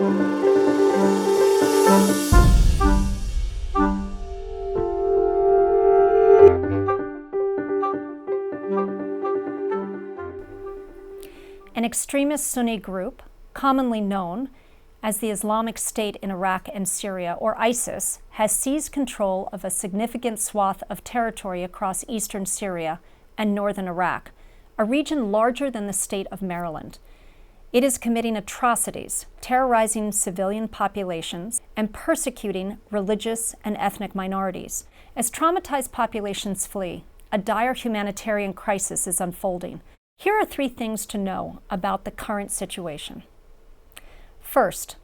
An extremist Sunni group, commonly known as the Islamic State in Iraq and Syria, or ISIS, has seized control of a significant swath of territory across eastern Syria and northern Iraq, a region larger than the state of Maryland. It is committing atrocities, terrorizing civilian populations, and persecuting religious and ethnic minorities. As traumatized populations flee, a dire humanitarian crisis is unfolding. Here are 3 things to know about the current situation. First,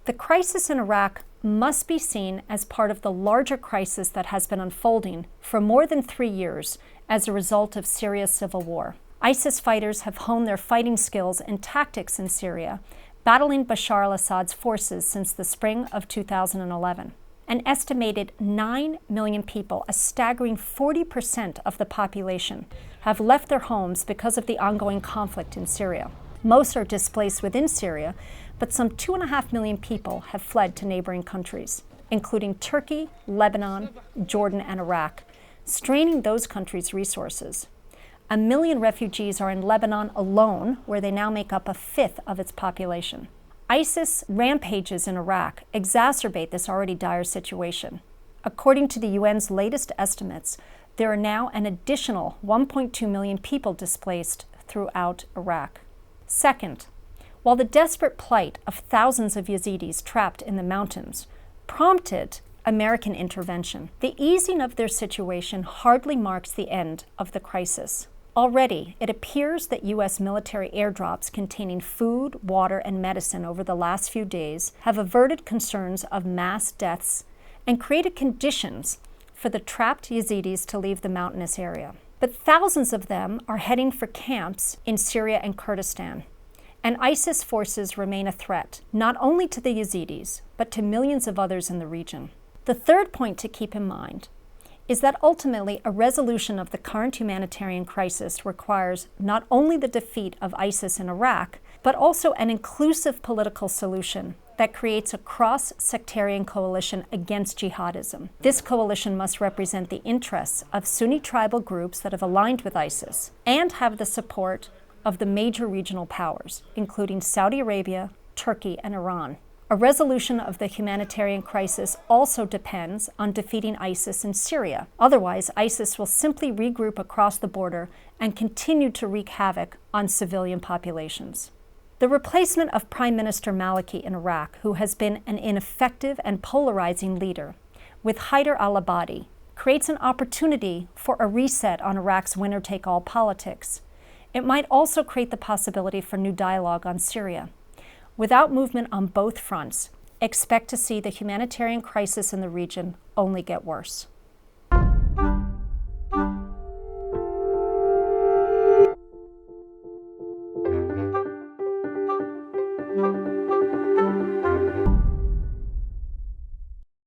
the crisis in Iraq must be seen as part of the larger crisis that has been unfolding for more than 3 years as a result of Syria's civil war. ISIS fighters have honed their fighting skills and tactics in Syria, battling Bashar al-Assad's forces since the spring of 2011. An estimated 9 million people, a staggering 40% of the population, have left their homes because of the ongoing conflict in Syria. Most are displaced within Syria, but some 2.5 million people have fled to neighboring countries, including Turkey, Lebanon, Jordan, and Iraq, straining those countries' resources. 1 million refugees are in Lebanon alone, where they now make up 1/5 of its population. ISIS rampages in Iraq exacerbate this already dire situation. According to the UN's latest estimates, there are now an additional 1.2 million people displaced throughout Iraq. Second, while the desperate plight of thousands of Yazidis trapped in the mountains prompted American intervention, the easing of their situation hardly marks the end of the crisis. Already, it appears that U.S. military airdrops containing food, water, and medicine over the last few days have averted concerns of mass deaths and created conditions for the trapped Yazidis to leave the mountainous area. But thousands of them are heading for camps in Syria and Kurdistan, and ISIS forces remain a threat, not only to the Yazidis, but to millions of others in the region. The third point to keep in mind is that ultimately a resolution of the current humanitarian crisis requires not only the defeat of ISIS in Iraq, but also an inclusive political solution that creates a cross-sectarian coalition against jihadism. This coalition must represent the interests of Sunni tribal groups that have aligned with ISIS and have the support of the major regional powers, including Saudi Arabia, Turkey, and Iran. A resolution of the humanitarian crisis also depends on defeating ISIS in Syria. Otherwise, ISIS will simply regroup across the border and continue to wreak havoc on civilian populations. The replacement of Prime Minister Maliki in Iraq, who has been an ineffective and polarizing leader, with Haider al-Abadi, creates an opportunity for a reset on Iraq's winner-take-all politics. It might also create the possibility for new dialogue on Syria. Without movement on both fronts, expect to see the humanitarian crisis in the region only get worse.